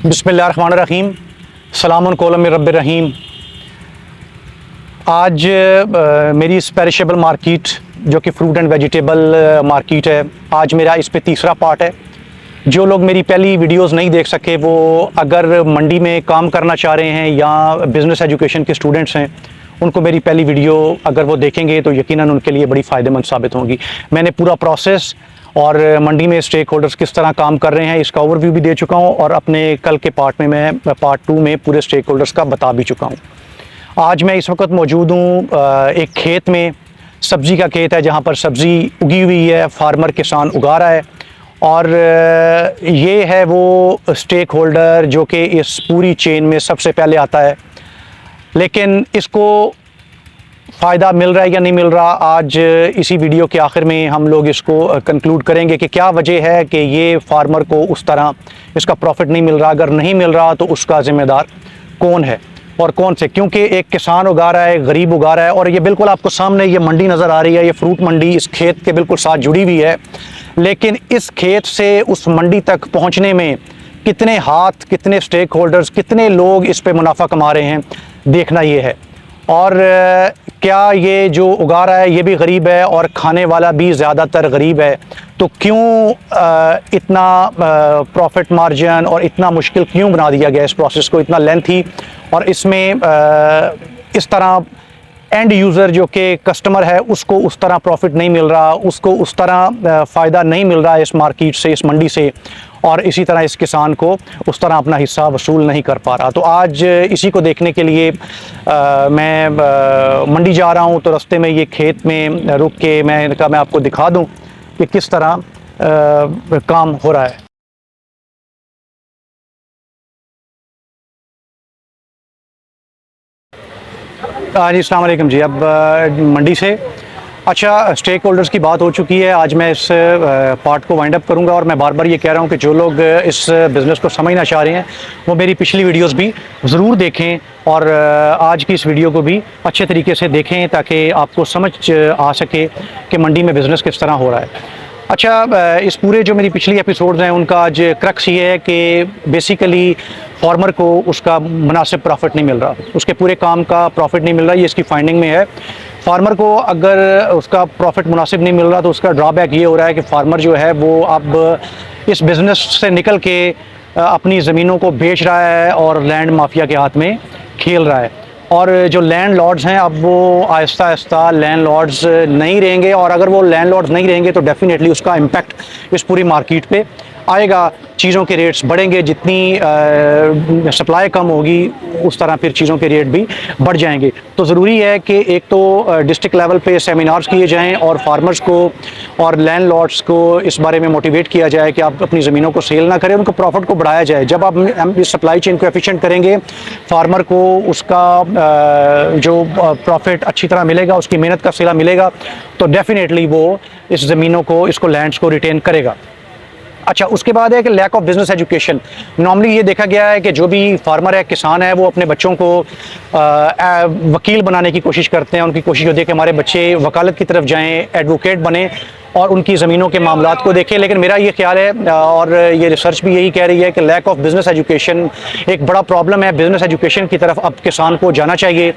बिस्मिल्लाहिर्रहमानिर्रहीम सलामुन कौलम मिर रब्बिर रहीम। आज मेरी इस पेरिशेबल मार्केट जो कि फ्रूट एंड वेजिटेबल मार्केट है, आज मेरा इस पे तीसरा पार्ट है। जो लोग मेरी पहली वीडियोस नहीं देख सके, वो अगर मंडी में काम करना चाह रहे हैं या बिज़नेस एजुकेशन के स्टूडेंट्स हैं, उनको मेरी पहली वीडियो अगर वो देखेंगे तो यकीनन उनके लिए बड़ी फ़ायदेमंद साबित होगी। मैंने पूरा प्रोसेस और मंडी में स्टेक होल्डर्स किस तरह काम कर रहे हैं इसका ओवरव्यू भी दे चुका हूं, और अपने कल के पार्ट में मैं पार्ट 2 में पूरे स्टेक होल्डर्स का बता भी चुका हूं। आज मैं इस वक्त मौजूद हूं एक खेत में, सब्ज़ी का खेत है जहां पर सब्ज़ी उगी हुई है, फार्मर किसान उगा रहा है। और ये है वो स्टेक होल्डर जो कि इस पूरी चेन में सबसे पहले आता है, लेकिन इसको फ़ायदा मिल रहा है या नहीं मिल रहा, आज इसी वीडियो के आखिर में हम लोग इसको कंक्लूड करेंगे कि क्या वजह है कि ये फार्मर को उस तरह इसका प्रॉफिट नहीं मिल रहा। अगर नहीं मिल रहा तो उसका ज़िम्मेदार कौन है और कौन से, क्योंकि एक किसान उगा रहा है, गरीब उगा रहा है। और ये बिल्कुल आपको सामने ये मंडी नज़र आ रही है, ये फ्रूट मंडी इस खेत के बिल्कुल साथ जुड़ी हुई है, लेकिन इस खेत से उस मंडी तक पहुँचने में कितने हाथ, कितने स्टेक होल्डर्स, कितने लोग इस पर मुनाफा कमा रहे हैं, देखना ये है। और क्या ये जो उगा रहा है ये भी गरीब है और खाने वाला भी ज़्यादातर गरीब है, तो क्यों इतना प्रॉफिट मार्जिन और इतना मुश्किल क्यों बना दिया गया इस प्रोसेस को, इतना लेंथी। और इसमें इस तरह एंड यूज़र जो कि कस्टमर है उसको उस तरह प्रॉफिट नहीं मिल रहा, उसको उस तरह फ़ायदा नहीं मिल रहा इस मार्केट से, इस मंडी से, और इसी तरह इस किसान को उस तरह अपना हिस्सा वसूल नहीं कर पा रहा। तो आज इसी को देखने के लिए मैं मंडी जा रहा हूँ। तो रास्ते में ये खेत में रुक के मैं आपको दिखा दूँ कि किस तरह काम हो रहा है। जी अस्सलाम वालेकुम जी। अब मंडी से अच्छा स्टेक होल्डर्स की बात हो चुकी है। आज मैं इस पार्ट को वाइंड अप करूंगा, और मैं बार बार ये कह रहा हूं कि जो लोग इस बिज़नेस को समझना चाह रहे हैं वो मेरी पिछली वीडियोस भी ज़रूर देखें, और आज की इस वीडियो को भी अच्छे तरीके से देखें ताकि आपको समझ आ सके कि मंडी में बिज़नेस किस तरह हो रहा है। अच्छा, इस पूरे जो मेरी पिछली एपिसोड्स हैं उनका आज क्रक्स ये है कि बेसिकली फार्मर को उसका मुनासिब प्रॉफिट नहीं मिल रहा, उसके पूरे काम का प्रॉफिट नहीं मिल रहा, ये इसकी फाइंडिंग में है। फार्मर को अगर उसका प्रॉफिट मुनासिब नहीं मिल रहा तो उसका ड्रॉबैक ये हो रहा है कि फार्मर जो है वो अब इस बिज़नेस से निकल के अपनी ज़मीनों को बेच रहा है और लैंड माफिया के हाथ में खेल रहा है। और जो लैंड लॉर्ड्स हैं अब वो आहिस्ता आहिस्ता लैंड लॉर्ड्स नहीं रहेंगे, और अगर वो लैंड लॉर्ड्स नहीं रहेंगे तो डेफिनेटली उसका इम्पैक्ट इस पूरी मार्केट पे आएगा। चीज़ों के रेट्स बढ़ेंगे, जितनी सप्लाई कम होगी उस तरह फिर चीज़ों के रेट भी बढ़ जाएंगे। तो ज़रूरी है कि एक तो डिस्ट्रिक्ट लेवल पे सेमिनार्स किए जाएं और फार्मर्स को और लैंड लॉर्ड्स को इस बारे में मोटिवेट किया जाए कि आप अपनी ज़मीनों को सेल ना करें, उनको प्रॉफिट को बढ़ाया जाए। जब आप इस सप्लाई चेन को एफिशिएंट करेंगे, फार्मर को उसका जो प्रॉफिट अच्छी तरह मिलेगा, उसकी मेहनत का सिला मिलेगा, तो डेफिनेटली वो इस ज़मीनों को, इसको लैंड्स को रिटेन करेगा। अच्छा, उसके बाद है कि lack of business education. Normally ये देखा गया है कि जो भी फार्मर है, किसान है, वो अपने बच्चों को वकील बनाने की कोशिश करते हैं। उनकी कोशिश होती है कि हमारे बच्चे वकालत की तरफ जाएं, एडवोकेट बने और उनकी ज़मीनों के मामलात को देखें। लेकिन मेरा ये ख्याल है और ये रिसर्च भी यही कह रही है कि लैक ऑफ बिज़नेस एजुकेशन एक बड़ा प्रॉब्लम है। बिज़नेस एजुकेशन की तरफ अब किसान को जाना चाहिए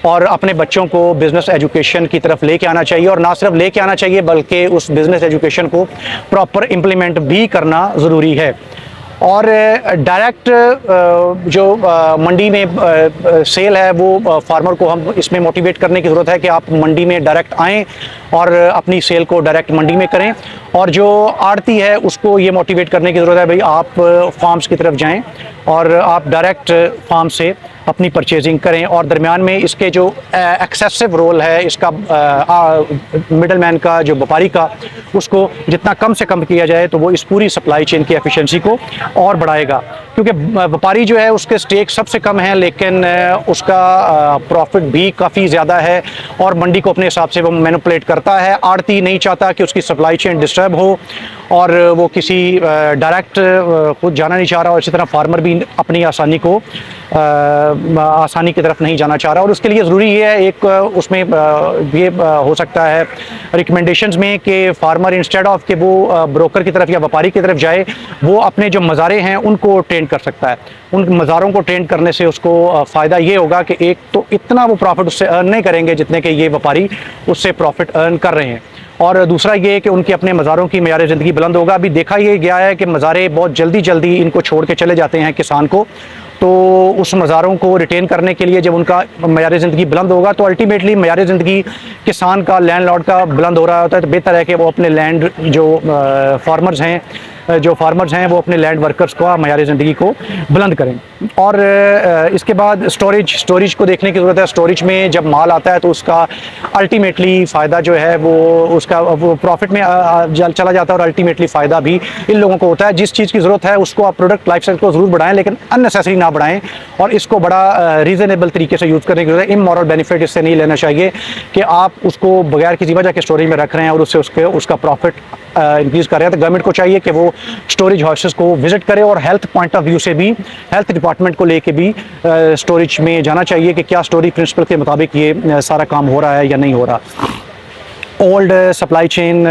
और अपने बच्चों को बिज़नेस एजुकेशन की तरफ लेके आना चाहिए, और ना सिर्फ लेके आना चाहिए बल्कि उस बिज़नेस एजुकेशन को प्रॉपर इम्प्लीमेंट भी करना ज़रूरी है। और डायरेक्ट जो मंडी में सेल है वो फार्मर को हम इसमें मोटिवेट करने की ज़रूरत है कि आप मंडी में डायरेक्ट आएँ और अपनी सेल को डायरेक्ट मंडी में करें। और जो आड़ती है उसको ये मोटिवेट करने की ज़रूरत है, भाई आप फार्म्स की तरफ जाएं और आप डायरेक्ट फार्म से अपनी परचेजिंग करें। और दरमियान में इसके जो एक्सेसिव रोल है इसका, मिडल मैन का, जो व्यापारी का, उसको जितना कम से कम किया जाए तो वो इस पूरी सप्लाई चेन की एफिशिएंसी को और बढ़ाएगा। क्योंकि व्यापारी जो है उसके स्टेक सबसे कम है, लेकिन उसका प्रॉफिट भी काफ़ी ज़्यादा है और मंडी को अपने हिसाब से वो मैनिपुलेट करता है। आड़ती नहीं चाहता कि उसकी सप्लाई चेन डिस्टर्ब हो और वो किसी डायरेक्ट खुद जाना नहीं चाह रहा, और इसी तरह फार्मर भी अपनी आसानी को आसानी की तरफ नहीं जाना चाह रहा। और उसके लिए ज़रूरी ये है, एक उसमें ये हो सकता है रिकमेंडेशंस में कि फार्मर इंस्टेड ऑफ कि वो ब्रोकर की तरफ या व्यापारी की तरफ जाए, वो अपने जो मज़ारे हैं उनको ट्रेंड कर सकता है। उन मज़ारों को ट्रेंड करने से उसको फ़ायदा ये होगा कि एक तो इतना वो प्रॉफिट उससे अर्न नहीं करेंगे जितने कि ये व्यापारी उससे प्रॉफिट अर्न कर रहे हैं, और दूसरा ये कि उनके अपने मज़ारों की मेयार ज़िंदगी बुलंद होगा। अभी देखा ये गया है कि मज़ारे बहुत जल्दी जल्दी इनको छोड़ के चले जाते हैं किसान को, तो उस मज़ारों को रिटेन करने के लिए जब उनका मेयार ज़िंदगी बुलंद होगा तो अल्टीमेटली मेयार ज़िंदगी किसान का, लैंडलॉर्ड का बुलंद हो रहा होता है, तो बेहतर है कि वो अपने लैंड जो फार्मर्स हैं वो अपने लैंड वर्कर्स को मेयार ज़िंदगी को बुलंद करें। और इसके बाद स्टोरेज को देखने की ज़रूरत है। स्टोरेज में जब माल आता है तो उसका अल्टीमेटली फ़ायदा जो है वो प्रॉफिट में चला जाता है, और अल्टीमेटली फ़ायदा भी इन लोगों को होता है। जिस चीज़ की ज़रूरत है उसको आप प्रोडक्ट लाइफ साइकिल को ज़रूर बढ़ाएं, लेकिन अननेसेसरी ना बढ़ाएं, और इसको बड़ा रीज़नेबल तरीके से यूज़ करने की ज़रूरत है। इमोरल बेनिफिट इससे नहीं लेना चाहिए कि आप उसको बगैर किसी वजह के स्टोरेज में रख रहे हैं और उससे उसका प्रॉफिट इंक्रीज़ कर रहे हैं। तो गवर्नमेंट को चाहिए कि वो स्टोरेज हाउसेस को विज़िट करे, और हेल्थ पॉइंट ऑफ व्यू से भी, हेल्थ डिपार्टमेंट को लेके भी स्टोरेज में जाना चाहिए कि क्या स्टोरेज प्रिंसिपल के मुताबिक ये सारा काम हो रहा है या नहीं हो रहा। ओल्ड सप्लाई चेन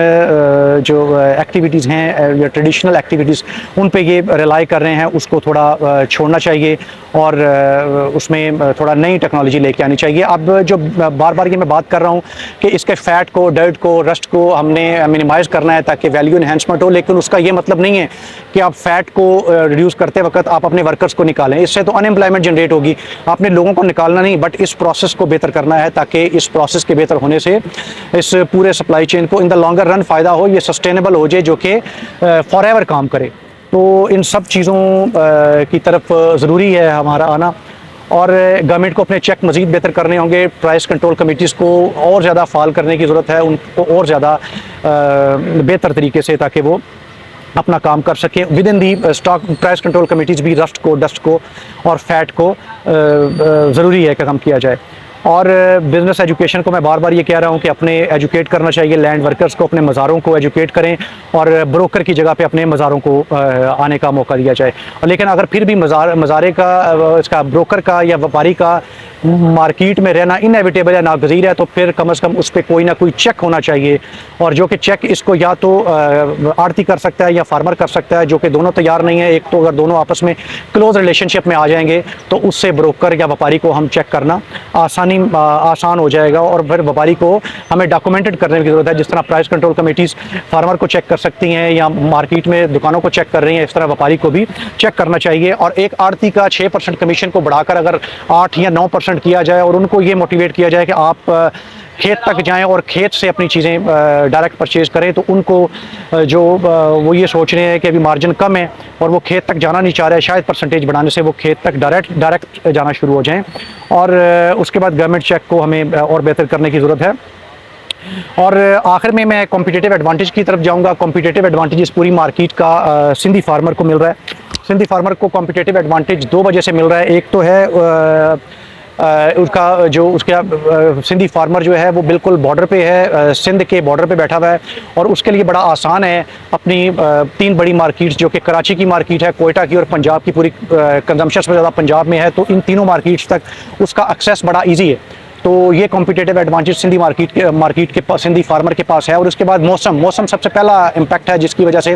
जो एक्टिविटीज़ हैं या ट्रेडिशनल एक्टिविटीज़, उन पे ये रिलाई कर रहे हैं, उसको थोड़ा छोड़ना चाहिए और उसमें थोड़ा नई टेक्नोलॉजी लेके आनी चाहिए। अब जो बार बार ये मैं बात कर रहा हूँ कि इसके फ़ैट को, डर्ट को, रस्ट को हमने मिनिमाइज़ करना है ताकि वैल्यू इन्हेंसमेंट हो, लेकिन उसका ये मतलब नहीं है कि आप फ़ैट को रिड्यूस करते वक्त आप अपने वर्कर्स को निकालें। इससे तो अनएम्प्लॉयमेंट जनरेट होगी। आपने लोगों को निकालना नहीं, बट इस प्रोसेस को बेहतर करना है ताकि इस प्रोसेस के बेहतर होने से इस पूरे सप्लाई चेन को इन द लॉन्गर रन फ़ायदा हो, ये सस्टेनेबल हो जाए, जो कि फॉरएवर काम करे। तो इन सब चीज़ों की तरफ ज़रूरी है हमारा आना, और गवर्नमेंट को अपने चेक मज़ीद बेहतर करने होंगे। प्राइस कंट्रोल कमेटीज़ को और ज़्यादा फाल करने की ज़रूरत है, उनको और ज़्यादा बेहतर तरीके से, ताकि वो अपना काम कर सकें। With in the stock price control committees भी रस्ट को, डस्ट को और फैट को ज़रूरी है कि कम किया जाए। और बिज़नेस एजुकेशन को मैं बार बार ये कह रहा हूँ कि अपने एजुकेट करना चाहिए, लैंड वर्कर्स को, अपने मज़ारों को एजुकेट करें, और ब्रोकर की जगह पे अपने मज़ारों को आने का मौका दिया जाए। लेकिन अगर फिर भी मज़ारे का, इसका ब्रोकर का या व्यापारी का मार्केट में रहना इनएविटेबल या नागज़ीर है, तो फिर कम से कम उस पर कोई ना कोई चेक होना चाहिए, और जो कि चेक इसको या तो आड़ती कर सकता है या फार्मर कर सकता है, जो कि दोनों तैयार नहीं है। एक तो अगर दोनों आपस में क्लोज रिलेशनशिप में आ जाएंगे तो उससे ब्रोकर या व्यापारी को हम चेक करना आसान हो जाएगा, और फिर व्यापारी को हमें डॉक्यूमेंटेड करने की ज़रूरत है। जिस तरह प्राइस कंट्रोल कमेटीज़ फार्मर को चेक कर सकती हैं या मार्केट में दुकानों को चेक कर रही हैं, इस तरह व्यापारी को भी चेक करना चाहिए। और एक आड़ती का 6% कमीशन को बढ़ाकर अगर 8 या 9% किया जाए, और उनको ये मोटिवेट किया जाए कि आप खेत तक जाएं और खेत से अपनी चीज़ें डायरेक्ट परचेज़ करें, तो उनको जो वो ये सोच रहे हैं कि अभी मार्जिन कम है और वो खेत तक जाना नहीं चाह रहे हैं, शायद परसेंटेज बढ़ाने से वो खेत तक डायरेक्ट जाना शुरू हो जाएं। और उसके बाद गवर्नमेंट चेक को हमें और बेहतर करने की ज़रूरत है। और आखिर में मैं कॉम्पिटिटिव एडवांटेज की तरफ जाऊंगा। कॉम्पिटिटिव एडवांटेज इस पूरी मार्केट का सिंधी फार्मर को मिल रहा है। सिंधी फार्मर को कॉम्पिटिटिव एडवांटेज 2 वजह से मिल रहा है। एक तो है उसका सिंधी फार्मर जो है वो बिल्कुल बॉर्डर पे है, सिंध के बॉर्डर पे बैठा हुआ है, और उसके लिए बड़ा आसान है अपनी 3 बड़ी मार्केट्स, जो कि कराची की मार्केट है, कोयटा की और पंजाब की, पूरी कंजम्पशन सबसे ज़्यादा पंजाब में है, तो इन तीनों मार्केट्स तक उसका एक्सेस बड़ा ईजी है। तो ये कॉम्पिटिटिव एडवांटेज सिंधी मार्केट के पास, सिंधी फार्मर के पास है। और उसके बाद मौसम सबसे पहला इम्पैक्ट है, जिसकी वजह से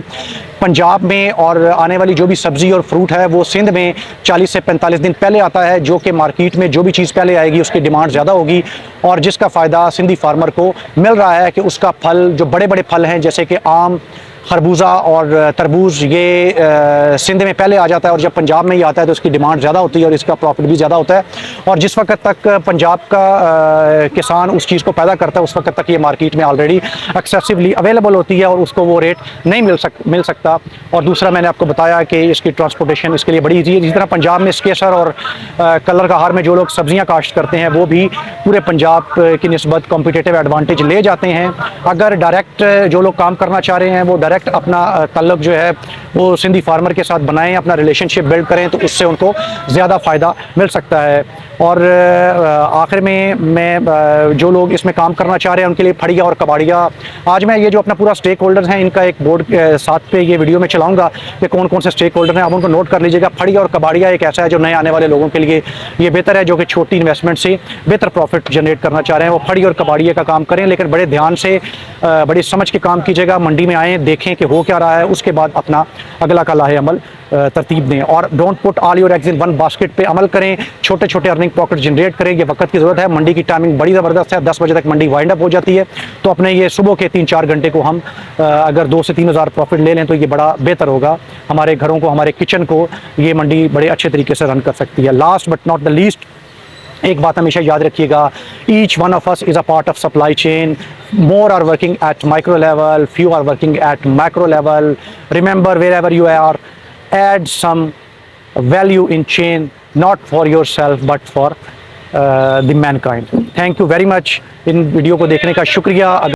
पंजाब में और आने वाली जो भी सब्ज़ी और फ्रूट है वो सिंध में 40 से 45 दिन पहले आता है, जो कि मार्केट में जो भी चीज़ पहले आएगी उसकी डिमांड ज़्यादा होगी, और जिसका फ़ायदा सिंधी फार्मर को मिल रहा है कि उसका फल, जो बड़े बड़े फल हैं जैसे कि आम, खरबूजा और तरबूज, ये सिंध में पहले आ जाता है, और जब पंजाब में ही आता है तो उसकी डिमांड ज़्यादा होती है और इसका प्रॉफिट भी ज़्यादा होता है। और जिस वक्त तक पंजाब का किसान उस चीज़ को पैदा करता है, उस वक्त तक ये मार्केट में ऑलरेडी एक्सेसिवली अवेलेबल होती है और उसको वो रेट नहीं मिल सकता। और दूसरा मैंने आपको बताया कि इसकी ट्रांसपोर्टेशन इसके लिए बड़ी ईजी है। जिस तरह पंजाब में स्केसर और कलर का हार में जो लोग सब्जियाँ काश्त करते हैं वो भी पूरे पंजाब की निस्बत कॉम्पिटिटिव एडवांटेज ले जाते हैं। अगर डायरेक्ट जो लोग काम करना चाह रहे हैं वो डायरेक्ट अपना ताल्लुक जो है वो सिंधी फार्मर के साथ बनाएं, अपना रिलेशनशिप बिल्ड करें, तो उससे उनको ज़्यादा फ़ायदा मिल सकता है। और आखिर में मैं जो लोग इसमें काम करना चाह रहे हैं उनके लिए फड़िया और कबाड़िया, आज मैं ये जो अपना पूरा स्टेक होल्डर्स हैं इनका एक बोर्ड साथ पे ये वीडियो में चलाऊंगा कि कौन कौन से स्टेक होल्डर हैं, आप उनको नोट कर लीजिएगा। फड़िया और कबाड़िया एक ऐसा है जो नए आने वाले लोगों के लिए ये बेहतर है, जो कि छोटी इन्वेस्टमेंट से बेहतर प्रॉफिट जनरेट करना चाह रहे हैं, वो फड़ी और कबाड़िया का काम करें, लेकिन बड़े ध्यान से बड़ी समझ के काम कीजिएगा। मंडी में आएँ, देखें कि हो क्या रहा है, उसके बाद अपना अगला का लाहे अमल तरतीब दें। और don't put all your eggs in one basket पे अमल करें, छोटे छोटे अर्निंग पॉकेट जनरेट करें। ये वक्त की ज़रूरत है, मंडी की टाइमिंग बड़ी ज़बरदस्त है, 10 बजे तक मंडी वाइंड अप हो जाती है, तो अपने ये सुबह के 3-4 घंटे को हम अगर 2 से 3 हज़ार प्रॉफिट ले लें तो ये बड़ा बेहतर होगा। हमारे घरों को, हमारे किचन को ये मंडी बड़े अच्छे तरीके से रन कर सकती है। Last but not the least, एक बात हमेशा याद रखिएगा, each one of us is a part of supply chain. More are working at micro level, few are working at macro level. Remember, wherever you are, add some value in chain, not for yourself but for the mankind. Thank you very much। In video को देखने का शुक्रिया।